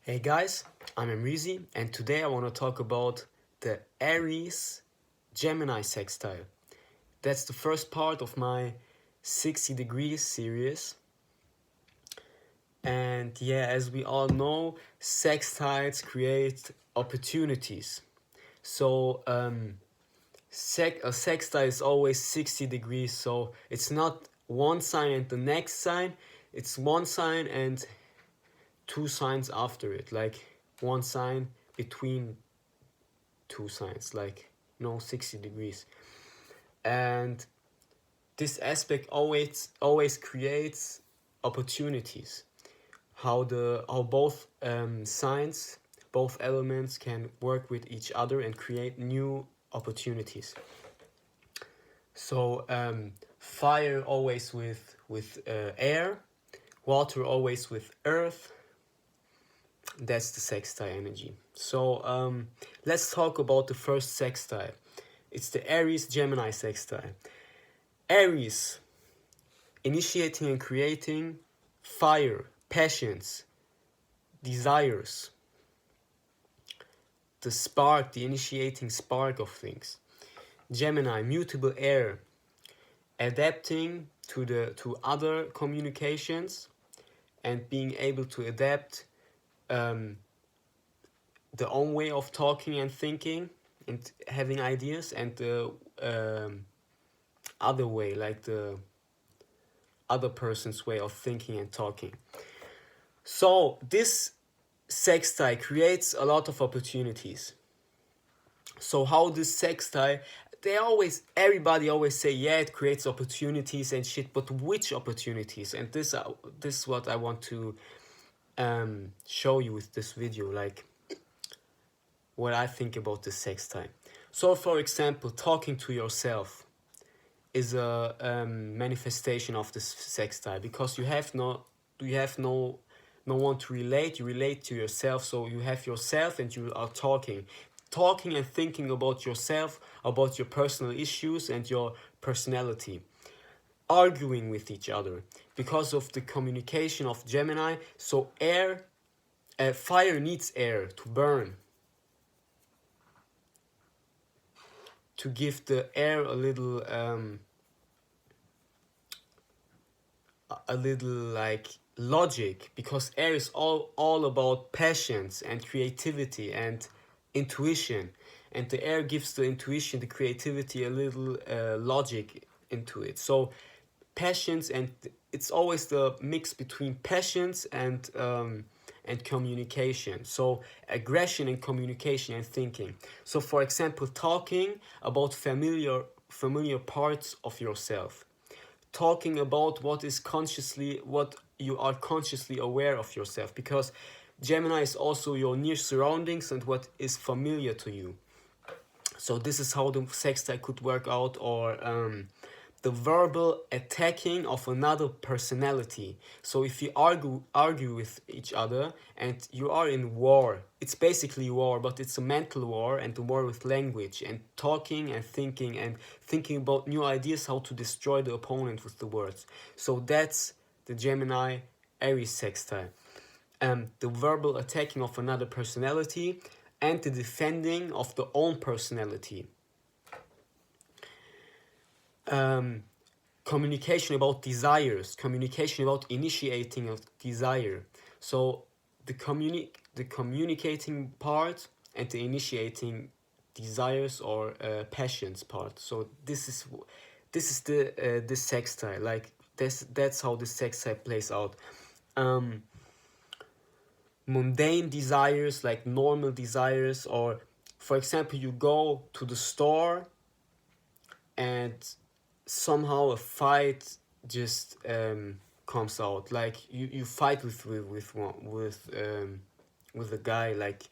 Hey guys, I'm Aries, and today I want to talk about the Aries Gemini Sextile. That's the first part of my 60 degrees series. And yeah, as we all know, sextiles create opportunities. So a sextile is always 60 degrees, so it's not one sign and the next sign, it's one sign and two signs after it, like one sign between two signs, like 60 degrees. And this aspect always creates opportunities. How both signs, both elements can work with each other and create new opportunities. So fire always with air, water always with earth. That's the sextile energy. So let's talk about the first sextile. It's the Aries Gemini sextile. Aries, initiating and creating, fire, passions, desires, the spark, the initiating spark of things. Gemini, mutable air, adapting to other communications and being able to adapt the own way of talking and thinking and having ideas, and the other way, like the other person's way of thinking and talking. So this sextile creates a lot of opportunities. So how this sextile, everybody always say, yeah, it creates opportunities and shit, but which opportunities? And this is what I want to show you with this video, like what I think about the sextile. So for example, talking to yourself is a manifestation of this sextile, because you have no one to relate. You relate to yourself, so you have yourself and you are talking and thinking about yourself, about your personal issues and your personality, arguing with each other because of the communication of Gemini. So fire needs air to burn, to give the air a little like logic, because air is all about passions and creativity and intuition, and the air gives the intuition, the creativity, a little logic into it. So passions, and it's always the mix between passions and communication. So aggression and communication and thinking. So for example, talking about familiar parts of yourself, talking about what you are consciously aware of yourself, because Gemini is also your near surroundings and what is familiar to you. So this is how the sextile could work out. Or the verbal attacking of another personality. So if you argue with each other and you are in war, it's basically war, but it's a mental war, and the war with language and talking and thinking about new ideas, how to destroy the opponent with the words. So that's the Gemini Aries sextile. The verbal attacking of another personality and the defending of the own personality. Communication about desires, communication about initiating of desire. So the communicating part and the initiating desires or passions part. So this is the sextile. Like that's how the sextile plays out. Mundane desires, like normal desires, or for example, you go to the store and somehow a fight just comes out. Like you fight with a guy, like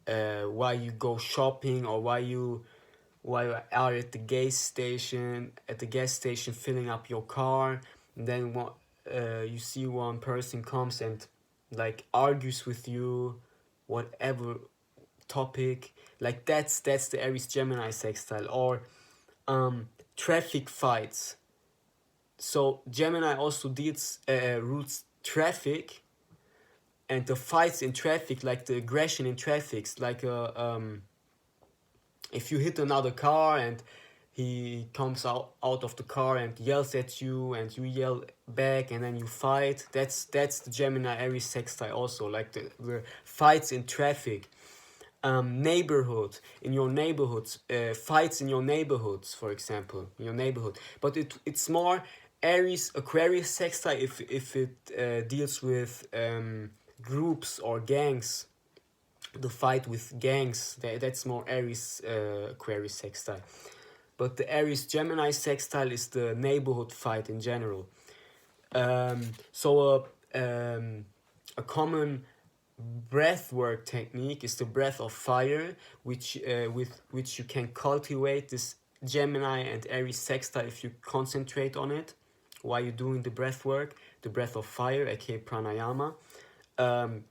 why you go shopping, or why you are at the gas station filling up your car, and then you see one person comes and like argues with you, whatever topic. Like that's the Aries Gemini sextile. Or traffic fights. So Gemini also roots traffic, and the fights in traffic, like the aggression in traffic, like if you hit another car and he comes out of the car and yells at you and you yell back and then you fight, that's the Gemini Aries sextile also, like the fights in traffic. Neighborhood, in your neighborhoods, fights in your neighborhoods, for example, in your neighborhood. But it's more Aries Aquarius sextile if it deals with groups or gangs. The fight with gangs, that's more Aries Aquarius sextile. But the Aries Gemini sextile is the neighborhood fight in general. So a common breath work technique is the breath of fire, which with which you can cultivate this Gemini and Aries sextile if you concentrate on it while you're doing the breath work, the breath of fire, aka pranayama.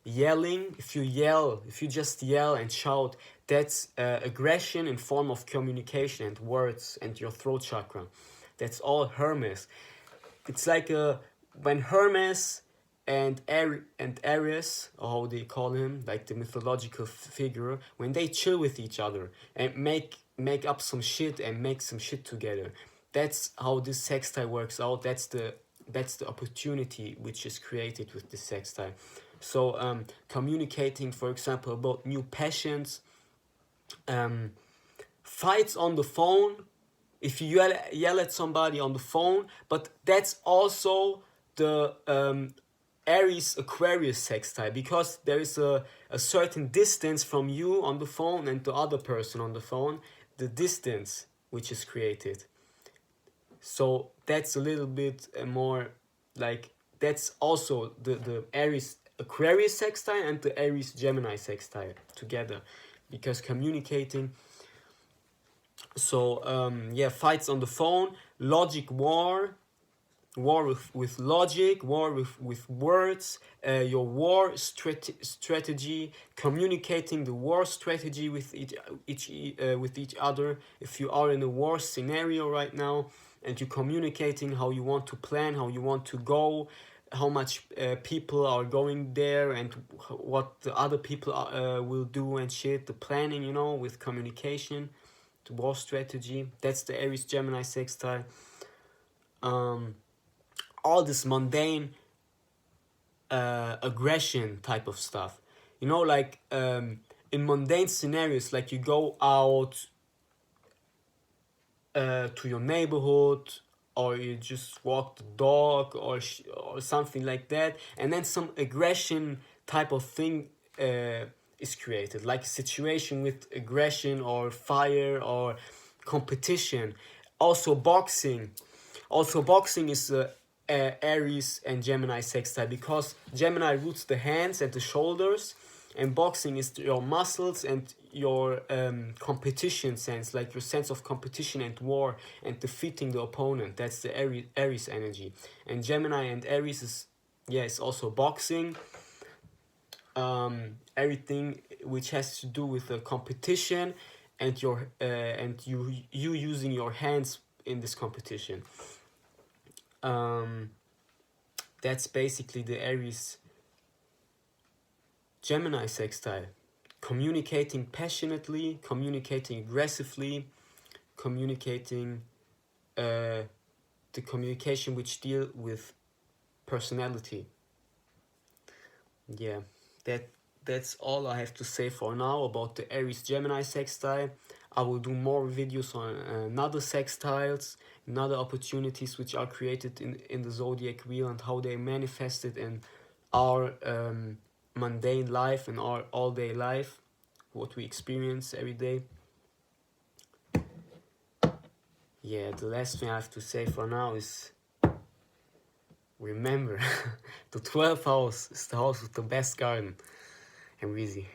Yelling, if you just yell and shout, that's aggression in form of communication and words and your throat chakra. That's all Hermes. It's like when Hermes and Aries, or how they call him, like the mythological figure, when they chill with each other and make up some shit and make some shit together. That's how this sextile works out. That's the opportunity which is created with this sextile. So communicating, for example, about new passions, fights on the phone, if you yell at somebody on the phone, but that's also the Aries Aquarius sextile, because there is a certain distance from you on the phone and the other person on the phone, the distance which is created. So that's a little bit more like, that's also the Aries Aquarius sextile and the Aries Gemini sextile together, because communicating. So yeah, fights on the phone, logic war with logic, war with words, your war strategy, communicating the war strategy with each other. If you are in a war scenario right now and you're communicating how you want to plan, how you want to go, how much people are going there and what the other people will do and shit, the planning, with communication, the war strategy, that's the Aries Gemini sextile. All this mundane aggression type of stuff, like in mundane scenarios, like you go out to your neighborhood, or you just walk the dog, or something like that, and then some aggression type of thing is created, like a situation with aggression or fire or competition. Also boxing is Aries and Gemini sextile, because Gemini roots the hands and the shoulders, and boxing is your muscles and your competition sense, like your sense of competition and war and defeating the opponent. That's the Aries energy. And Gemini and Aries is also boxing. Everything which has to do with the competition and your and you using your hands in this competition. That's basically the Aries Gemini sextile. Communicating passionately, communicating aggressively, communicating the communication which deal with personality. Yeah, that's all I have to say for now about the Aries Gemini sextile. I will do more videos on another sextiles, another opportunities which are created in the zodiac wheel, and how they manifested in our mundane life and our all-day life, what we experience every day. Yeah, the last thing I have to say for now is, remember, the 12th house is the house with the best garden. I'm busy.